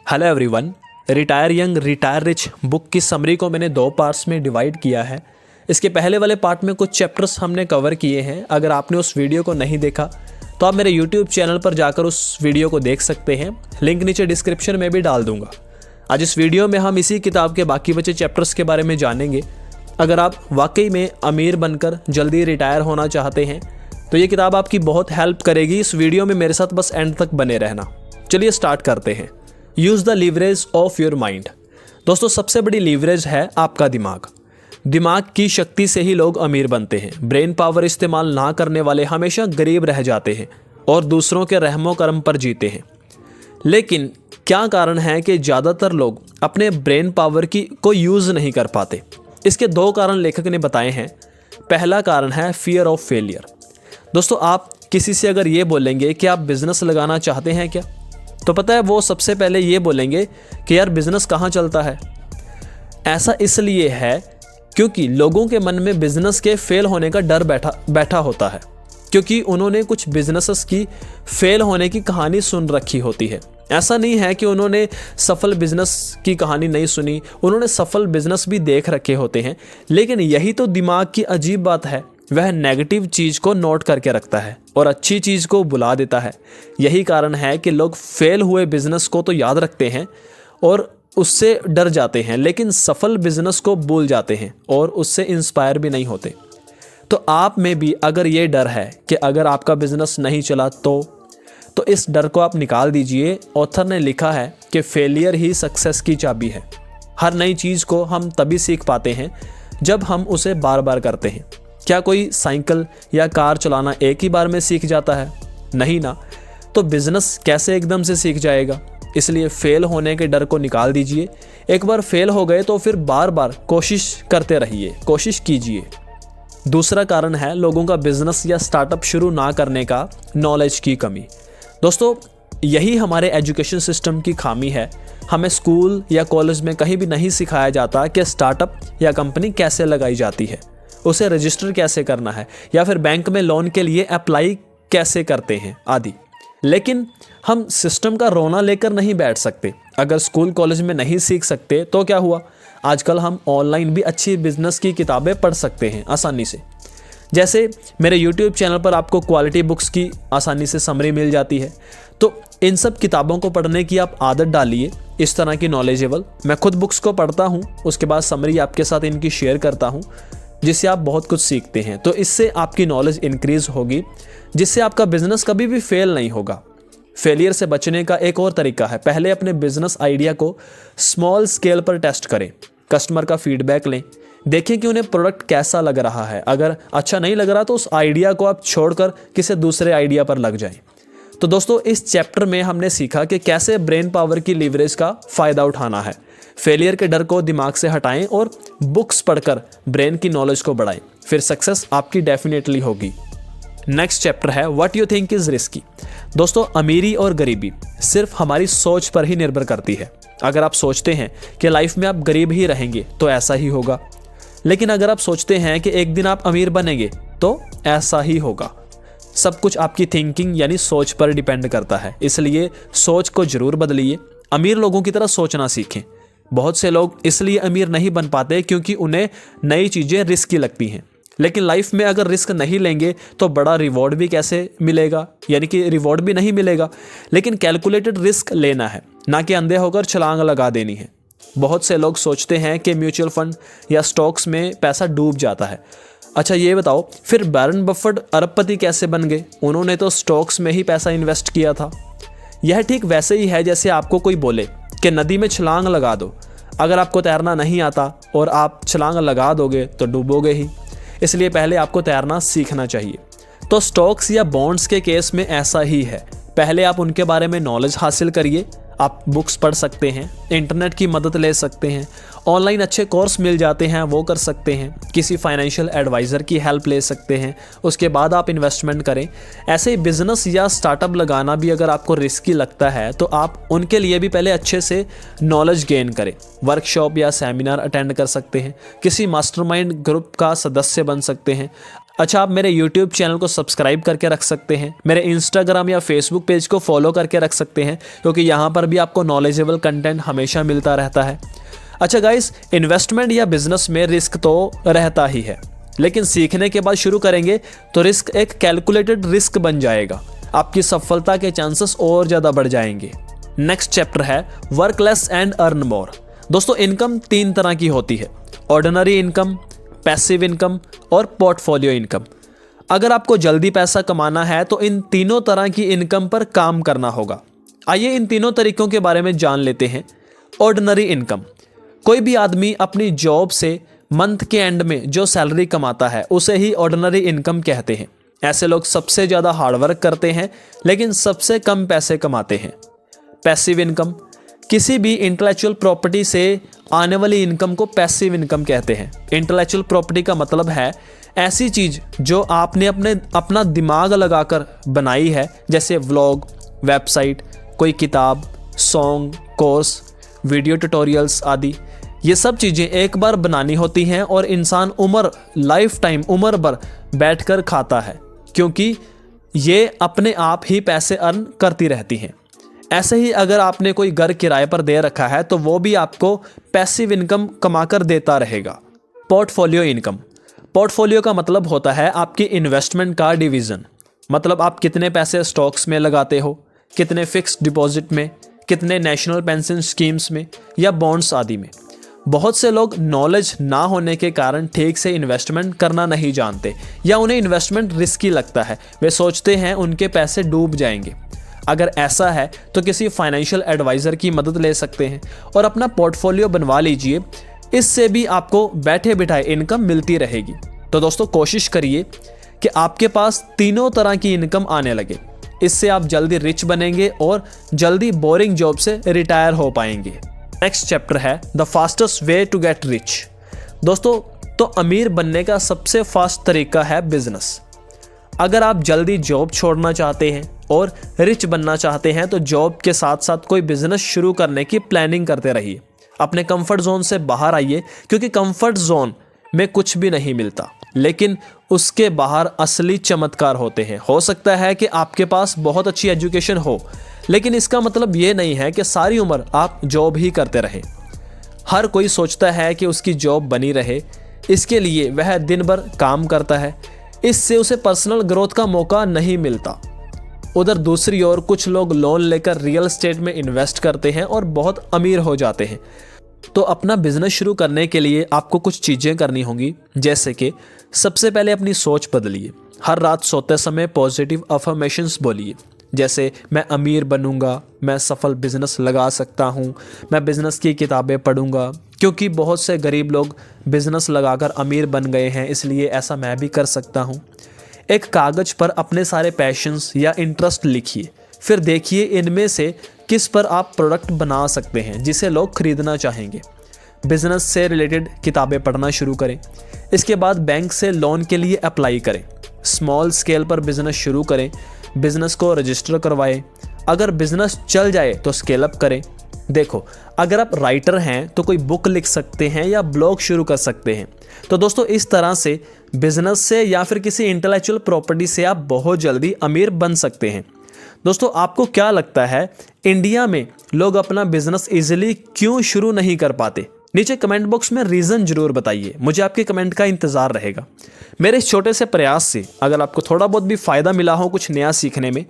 Hello everyone. Retire young retire rich book की summary को मैंने 2 पार्ट्स में डिवाइड किया है। इसके पहले वाले पार्ट में कुछ चैप्टर्स हमने कवर किए हैं। अगर आपने उस वीडियो को नहीं देखा तो आप मेरे यूट्यूब चैनल पर जाकर उस वीडियो को देख सकते हैं। लिंक नीचे डिस्क्रिप्शन में भी डाल दूंगा। आज इस वीडियो में हम इसी किताब के बाकी बचे चैप्टर्स के बारे में जानेंगे। अगर आप वाकई में अमीर बनकर जल्दी रिटायर होना चाहते हैं तो ये किताब आपकी बहुत हेल्प करेगी। इस वीडियो में मेरे साथ बस एंड तक बने रहना। चलिए स्टार्ट करते हैं। Use the leverage of your mind. दोस्तों, सबसे बड़ी लीवरेज है आपका दिमाग। दिमाग की शक्ति से ही लोग अमीर बनते हैं। ब्रेन पावर इस्तेमाल ना करने वाले हमेशा गरीब रह जाते हैं और दूसरों के रहमो करम पर जीते हैं। लेकिन क्या कारण है कि ज़्यादातर लोग अपने ब्रेन पावर को यूज़ नहीं कर पाते? इसके 2 कारण लेखक ने बताए हैं। पहला कारण है फियर ऑफ फेलियर। दोस्तों, आप किसी से अगर ये बोलेंगे कि आप बिजनेस लगाना चाहते हैं क्या, तो पता है वो सबसे पहले ये बोलेंगे कि यार बिजनेस कहाँ चलता है। ऐसा इसलिए है क्योंकि लोगों के मन में बिजनेस के फेल होने का डर बैठा होता है, क्योंकि उन्होंने कुछ बिजनेसेस की फेल होने की कहानी सुन रखी होती है। ऐसा नहीं है कि उन्होंने सफल बिजनेस की कहानी नहीं सुनी, उन्होंने सफल बिजनेस भी देख रखे होते हैं। लेकिन यही तो दिमाग की अजीब बात है, वह नेगेटिव चीज़ को नोट करके रखता है और अच्छी चीज़ को बुला देता है। यही कारण है कि लोग फेल हुए बिजनेस को तो याद रखते हैं और उससे डर जाते हैं, लेकिन सफल बिजनेस को भूल जाते हैं और उससे इंस्पायर भी नहीं होते। तो आप में भी अगर ये डर है कि अगर आपका बिजनेस नहीं चला तो इस डर को आप निकाल दीजिए। ऑथर ने लिखा है कि फेलियर ही सक्सेस की चाबी है। हर नई चीज़ को हम तभी सीख पाते हैं जब हम उसे बार बार करते हैं। क्या कोई साइकिल या कार चलाना एक ही बार में सीख जाता है? नहीं ना। तो बिजनेस कैसे एकदम से सीख जाएगा? इसलिए फेल होने के डर को निकाल दीजिए। एक बार फेल हो गए तो फिर बार बार कोशिश करते रहिए, कोशिश कीजिए। दूसरा कारण है लोगों का बिजनेस या स्टार्टअप शुरू ना करने का नॉलेज की कमी। दोस्तों, यही हमारे एजुकेशन सिस्टम की खामी है। हमें स्कूल या कॉलेज में कहीं भी नहीं सिखाया जाता कि स्टार्टअप या कंपनी कैसे लगाई जाती है, उसे रजिस्टर कैसे करना है, या फिर बैंक में लोन के लिए अप्लाई कैसे करते हैं आदि। लेकिन हम सिस्टम का रोना लेकर नहीं बैठ सकते। अगर स्कूल कॉलेज में नहीं सीख सकते तो क्या हुआ? आजकल हम ऑनलाइन भी अच्छी बिजनेस की किताबें पढ़ सकते हैं आसानी से। जैसे मेरे यूट्यूब चैनल पर आपको क्वालिटी बुक्स की आसानी से समरी मिल जाती है। तो इन सब किताबों को पढ़ने की आप आदत डालिए, इस तरह की नॉलेजेबल। मैं खुद बुक्स को पढ़ता हूँ, उसके बाद समरी आपके साथ इनकी शेयर करता हूँ, जिससे आप बहुत कुछ सीखते हैं। तो इससे आपकी नॉलेज इंक्रीज होगी, जिससे आपका बिजनेस कभी भी फेल नहीं होगा। फेलियर से बचने का एक और तरीका है, पहले अपने बिजनेस आइडिया को स्मॉल स्केल पर टेस्ट करें। कस्टमर का फीडबैक लें, देखें कि उन्हें प्रोडक्ट कैसा लग रहा है। अगर अच्छा नहीं लग रहा तो उस आइडिया को आप छोड़कर किसी दूसरे आइडिया पर लग जाएं। तो दोस्तों, इस चैप्टर में हमने सीखा कि कैसे ब्रेन पावर की लीवरेज का फ़ायदा उठाना है। फेलियर के डर को दिमाग से हटाएं और बुक्स पढ़कर ब्रेन की नॉलेज को बढ़ाएं, फिर सक्सेस आपकी डेफिनेटली होगी। नेक्स्ट चैप्टर है what you think is risky. दोस्तों, अमीरी और गरीबी सिर्फ हमारी सोच पर ही निर्भर करती है। अगर आप सोचते हैं कि लाइफ में आप गरीब ही रहेंगे तो ऐसा ही होगा, लेकिन अगर आप सोचते हैं कि एक दिन आप अमीर बनेंगे तो ऐसा ही होगा। सब कुछ आपकी थिंकिंग यानी सोच पर डिपेंड करता है। इसलिए सोच को जरूर बदलिए, अमीर लोगों की तरह सोचना सीखें। बहुत से लोग इसलिए अमीर नहीं बन पाते क्योंकि उन्हें नई चीज़ें रिस्की लगती हैं। लेकिन लाइफ में अगर रिस्क नहीं लेंगे तो बड़ा रिवॉर्ड भी कैसे मिलेगा? यानी कि रिवॉर्ड भी नहीं मिलेगा। लेकिन कैलकुलेटेड रिस्क लेना है, ना कि अंधे होकर छलांग लगा देनी है। बहुत से लोग सोचते हैं कि म्यूचुअल फंड या स्टॉक्स में पैसा डूब जाता है। अच्छा, ये बताओ फिर वॉरेन बफेट अरबपति कैसे बन गए? उन्होंने तो स्टॉक्स में ही पैसा इन्वेस्ट किया था। यह ठीक वैसे ही है जैसे आपको कोई बोले कि नदी में छलांग लगा दो। अगर आपको तैरना नहीं आता और आप छलांग लगा दोगे तो डूबोगे ही। इसलिए पहले आपको तैरना सीखना चाहिए। तो स्टॉक्स या बॉन्ड्स के केस में ऐसा ही है। पहले आप उनके बारे में नॉलेज हासिल करिए। आप बुक्स पढ़ सकते हैं, इंटरनेट की मदद ले सकते हैं, ऑनलाइन अच्छे कोर्स मिल जाते हैं वो कर सकते हैं, किसी फाइनेंशियल एडवाइज़र की हेल्प ले सकते हैं। उसके बाद आप इन्वेस्टमेंट करें। ऐसे ही बिजनेस या स्टार्टअप लगाना भी अगर आपको रिस्की लगता है तो आप उनके लिए भी पहले अच्छे से नॉलेज गेन करें। वर्कशॉप या सेमिनार अटेंड कर सकते हैं, किसी मास्टरमाइंड ग्रुप का सदस्य बन सकते हैं। अच्छा, आप मेरे YouTube चैनल को सब्सक्राइब करके रख सकते हैं, मेरे Instagram या Facebook पेज को फॉलो करके रख सकते हैं, क्योंकि यहाँ पर भी आपको नॉलेजेबल कंटेंट हमेशा मिलता रहता है। अच्छा गाइस, इन्वेस्टमेंट या बिजनेस में रिस्क तो रहता ही है, लेकिन सीखने के बाद शुरू करेंगे तो रिस्क एक कैलकुलेटेड रिस्क बन जाएगा। आपकी सफलता के चांसेस और ज़्यादा बढ़ जाएंगे। नेक्स्ट चैप्टर है work less and earn more. दोस्तों, इनकम 3 तरह की होती है: ऑर्डिनरी इनकम, पैसिव इनकम और पोर्टफोलियो इनकम। अगर आपको जल्दी पैसा कमाना है तो इन तीनों तरह की इनकम पर काम करना होगा। आइए इन तीनों तरीकों के बारे में जान लेते हैं। ऑर्डिनरी इनकम, कोई भी आदमी अपनी जॉब से मंथ के एंड में जो सैलरी कमाता है उसे ही ऑर्डिनरी इनकम कहते हैं। ऐसे लोग सबसे ज़्यादा हार्डवर्क करते हैं लेकिन सबसे कम पैसे कमाते हैं। पैसिव इनकम, किसी भी इंटेलेक्चुअल प्रॉपर्टी से आने वाली इनकम को पैसिव इनकम कहते हैं। इंटेलेक्चुअल प्रॉपर्टी का मतलब है ऐसी चीज़ जो आपने अपना दिमाग लगाकर बनाई है, जैसे व्लॉग, वेबसाइट, कोई किताब, सॉन्ग, कोर्स, वीडियो ट्यूटोरियल्स आदि। ये सब चीज़ें एक बार बनानी होती हैं और इंसान उम्र भर बैठकर खाता है, क्योंकि ये अपने आप ही पैसे अर्न करती रहती हैं। ऐसे ही अगर आपने कोई घर किराए पर दे रखा है तो वो भी आपको पैसिव इनकम कमाकर देता रहेगा। पोर्टफोलियो इनकम, पोर्टफोलियो का मतलब होता है आपकी इन्वेस्टमेंट का डिवीज़न। मतलब आप कितने पैसे स्टॉक्स में लगाते हो, कितने फिक्स्ड डिपॉजिट में, कितने नेशनल पेंशन स्कीम्स में या बॉन्ड्स आदि में। बहुत से लोग नॉलेज ना होने के कारण ठीक से इन्वेस्टमेंट करना नहीं जानते या उन्हें इन्वेस्टमेंट रिस्की लगता है। वे सोचते हैं उनके पैसे डूब जाएंगे। अगर ऐसा है तो किसी फाइनेंशियल एडवाइज़र की मदद ले सकते हैं और अपना पोर्टफोलियो बनवा लीजिए। इससे भी आपको बैठे बिठाए इनकम मिलती रहेगी। तो दोस्तों, कोशिश करिए कि आपके पास तीनों तरह की इनकम आने लगे। इससे आप जल्दी रिच बनेंगे और जल्दी बोरिंग जॉब से रिटायर हो पाएंगे। नेक्स्ट चैप्टर है the fastest way to get rich. दोस्तों, तो अमीर बनने का सबसे फास्ट तरीका है बिजनेस। अगर आप जल्दी जॉब छोड़ना चाहते हैं और रिच बनना चाहते हैं तो जॉब के साथ साथ कोई बिजनेस शुरू करने की प्लानिंग करते रहिए। अपने कंफर्ट जोन से बाहर आइए, क्योंकि कंफर्ट जोन में कुछ भी नहीं मिलता, लेकिन उसके बाहर असली चमत्कार होते हैं। हो सकता है कि आपके पास बहुत अच्छी एजुकेशन हो, लेकिन इसका मतलब ये नहीं है कि सारी उम्र आप जॉब ही करते रहे। हर कोई सोचता है कि उसकी जॉब बनी रहे, इसके लिए वह दिन भर काम करता है। इससे उसे पर्सनल ग्रोथ का मौका नहीं मिलता। उधर दूसरी ओर कुछ लोग लोन लेकर रियल एस्टेट में इन्वेस्ट करते हैं और बहुत अमीर हो जाते हैं। तो अपना बिजनेस शुरू करने के लिए आपको कुछ चीज़ें करनी होंगी, जैसे कि सबसे पहले अपनी सोच बदलिए। हर रात सोते समय पॉजिटिव अफर्मेशंस बोलिए, जैसे मैं अमीर बनूंगा, मैं सफल बिजनेस लगा सकता हूं, मैं बिजनेस की किताबें पढ़ूंगा, क्योंकि बहुत से गरीब लोग बिजनेस लगाकर अमीर बन गए हैं, इसलिए ऐसा मैं भी कर सकता हूं। एक कागज़ पर अपने सारे पैशंस या इंटरेस्ट लिखिए, फिर देखिए इनमें से किस पर आप प्रोडक्ट बना सकते हैं जिसे लोग खरीदना चाहेंगे। बिजनेस से रिलेटेड किताबें पढ़ना शुरू करें। इसके बाद बैंक से लोन के लिए अप्लाई करें। स्मॉल स्केल पर बिजनेस शुरू करें, बिजनेस को रजिस्टर करवाएं। अगर बिजनेस चल जाए तो स्केल अप करें। देखो, अगर आप राइटर हैं तो कोई बुक लिख सकते हैं या ब्लॉग शुरू कर सकते हैं। तो दोस्तों, इस तरह से बिजनेस से या फिर किसी इंटेलेक्चुअल प्रॉपर्टी से आप बहुत जल्दी अमीर बन सकते हैं। दोस्तों, आपको क्या लगता है इंडिया में लोग अपना बिजनेस इजीली क्यों शुरू नहीं कर पाते? नीचे कमेंट बॉक्स में रीज़न जरूर बताइए, मुझे आपके कमेंट का इंतज़ार रहेगा। मेरे इस छोटे से प्रयास से अगर आपको थोड़ा बहुत भी फ़ायदा मिला हो कुछ नया सीखने में,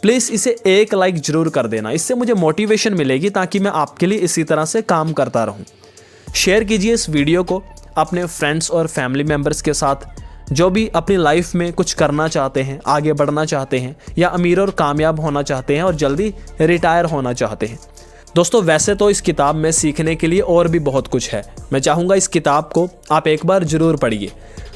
प्लीज़ इसे एक लाइक ज़रूर कर देना। इससे मुझे मोटिवेशन मिलेगी ताकि मैं आपके लिए इसी तरह से काम करता रहूं। शेयर कीजिए इस वीडियो को अपने फ्रेंड्स और फैमिली मेम्बर्स के साथ, जो भी अपनी लाइफ में कुछ करना चाहते हैं, आगे बढ़ना चाहते हैं या अमीर और कामयाब होना चाहते हैं और जल्दी रिटायर होना चाहते हैं। दोस्तों, वैसे तो इस किताब में सीखने के लिए और भी बहुत कुछ है। मैं चाहूँगा इस किताब को आप एक बार ज़रूर पढ़िए।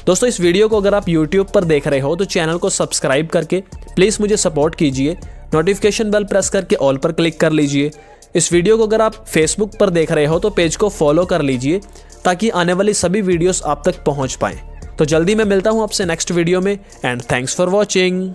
दोस्तों, इस वीडियो को अगर आप YouTube पर देख रहे हो तो चैनल को सब्सक्राइब करके प्लीज़ मुझे सपोर्ट कीजिए। नोटिफिकेशन बेल प्रेस करके ऑल पर क्लिक कर लीजिए। इस वीडियो को अगर आप फेसबुक पर देख रहे हो तो पेज को फॉलो कर लीजिए ताकि आने वाली सभी वीडियोस आप तक पहुंच पाएँ। तो जल्दी मैं मिलता हूं आपसे नेक्स्ट वीडियो में, एंड थैंक्स फॉर वॉचिंग।